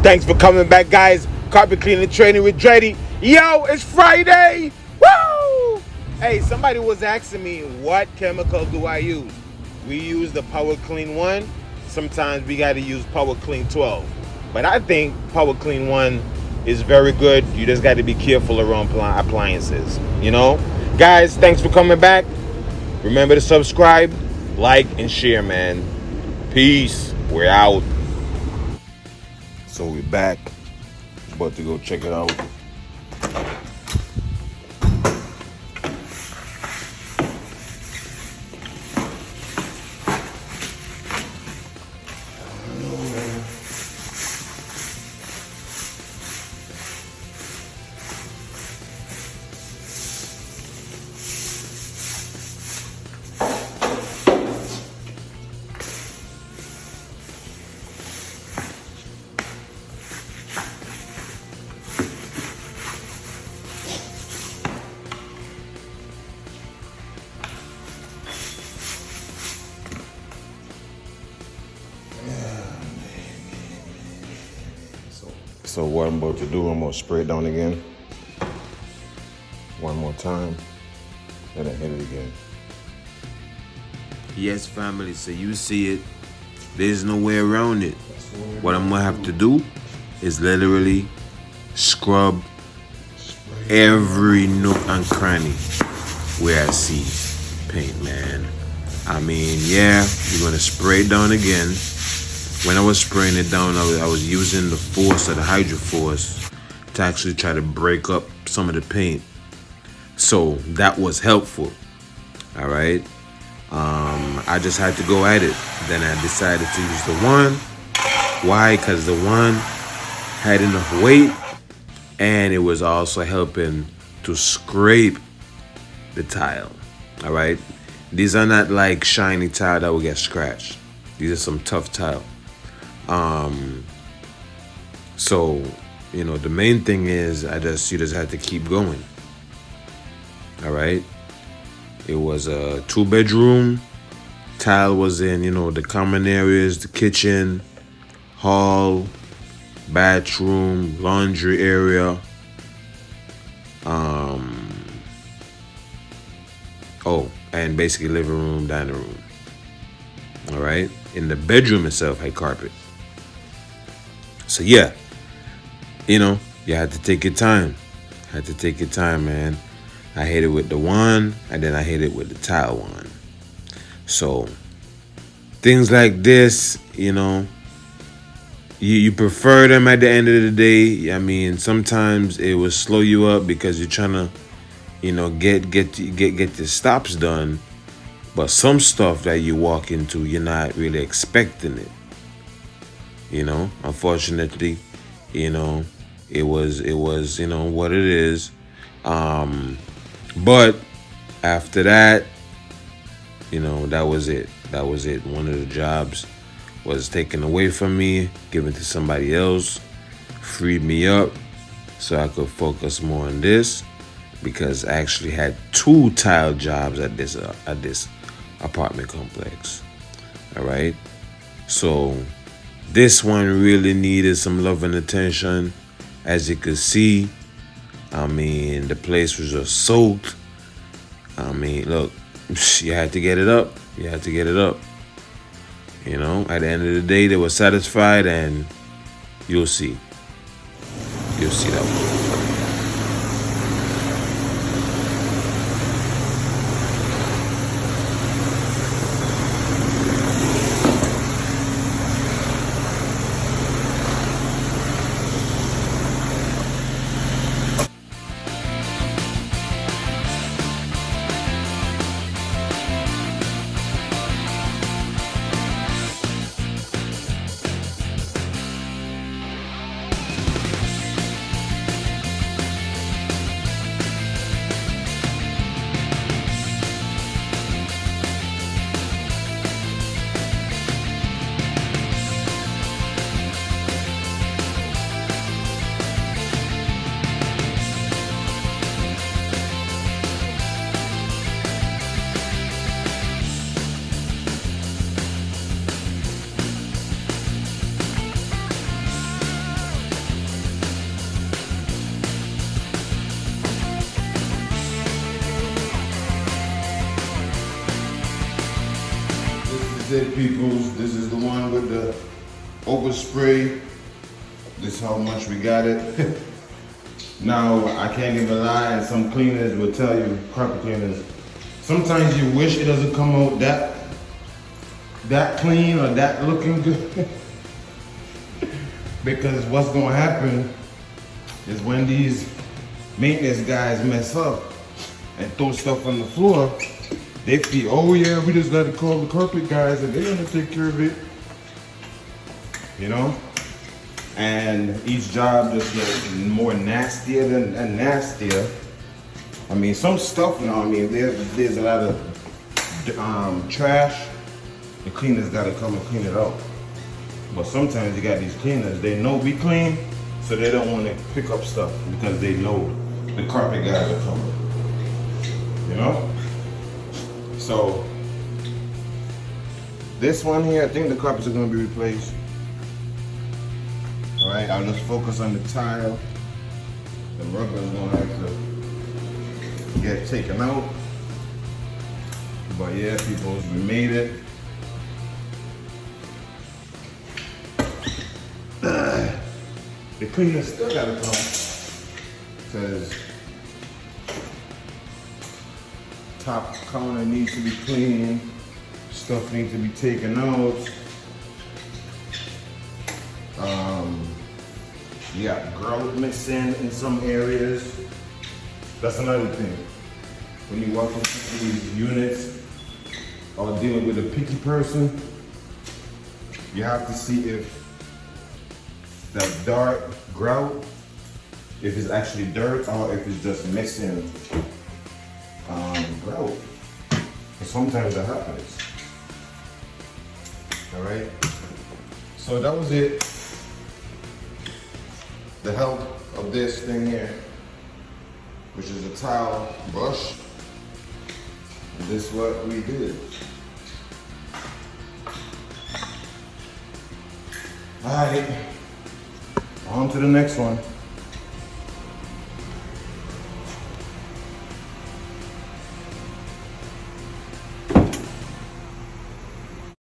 Thanks for coming back, guys. Carpet cleaning training with Dreddy. Yo, it's Friday. Woo! Hey, somebody was asking me what chemical do I use. We use the Power Clean 1. Sometimes we got to use Power Clean 12. But I think Power Clean 1 is very good. You just got to be careful around appliances, you know? Guys, thanks for coming back. Remember to subscribe, like, and share, man. Peace. We're out. So we're back. About to go check it out. So what I'm about to do, I'm gonna spray it down again. One more time. Then I hit it again. Yes, family, so you see it. There's no way around it. What I'm gonna have to do is literally scrub every nook and cranny where I see paint, man. I mean, yeah, you're gonna spray it down again. When I was spraying it down, I was using the force of the Hydro Force to actually try to break up some of the paint. So that was helpful. All right. I just had to go at it. Then I decided to use the 1. Why? Because the 1 had enough weight, and it was also helping to scrape the tile. All right. These are not like shiny tile that will get scratched. These are some tough tile. So, you know, the main thing is you just had to keep going. All right. It was a 2-bedroom. Tile was in, you know, the common areas, the kitchen, hall, bathroom, laundry area. And basically living room, dining room. All right. In the bedroom itself had carpet. So yeah, you know, you had to take your time. Man. I hit it with the 1, and then I hit it with the tile 1. So things like this, you know, you prefer them at the end of the day. I mean, sometimes it will slow you up because you're trying to, you know, get the stops done. But some stuff that you walk into, you're not really expecting it. You know, unfortunately, you know, it was, you know, what it is. But after that, you know, that was it. One of the jobs was taken away from me, given to somebody else, freed me up so I could focus more on this, because I actually had 2 tile jobs at this apartment complex. All right. So this one really needed some love and attention. As you could see, I mean, the place was just soaked. I mean, look, you had to get it up. You know, at the end of the day, they were satisfied, and you'll see. That one. it, peoples. This is the one with the overspray. This is how much we got it. Now, I can't even lie, and some cleaners will tell you, carpet cleaners, sometimes you wish it doesn't come out that clean or that looking good. Because what's gonna happen is when these maintenance guys mess up and throw stuff on the floor, they feel, oh yeah, we just gotta call the carpet guys and they're gonna take care of it. You know? And each job just gets more nastier and nastier. I mean, some stuff now, I mean, there's a lot of trash. The cleaners gotta come and clean it out. But sometimes you got these cleaners, they know we clean, so they don't want to pick up stuff because they know the carpet guys are coming. You know? So, this one here, I think the carpets are gonna be replaced. All right, I'll just focus on the tile. The rubber is gonna have to get taken out. But yeah, people, we made it. The cleaner still gotta come. Says top counter needs to be cleaned. Stuff needs to be taken out. You got grout missing in some areas. That's another thing. When you walk into these units or dealing with a picky person, you have to see if that dark grout, if it's actually dirt or if it's just missing grout. And sometimes that happens. All right. So that was it. The help of this thing here, which is a towel brush. And this is what we did. All right, on to the next one.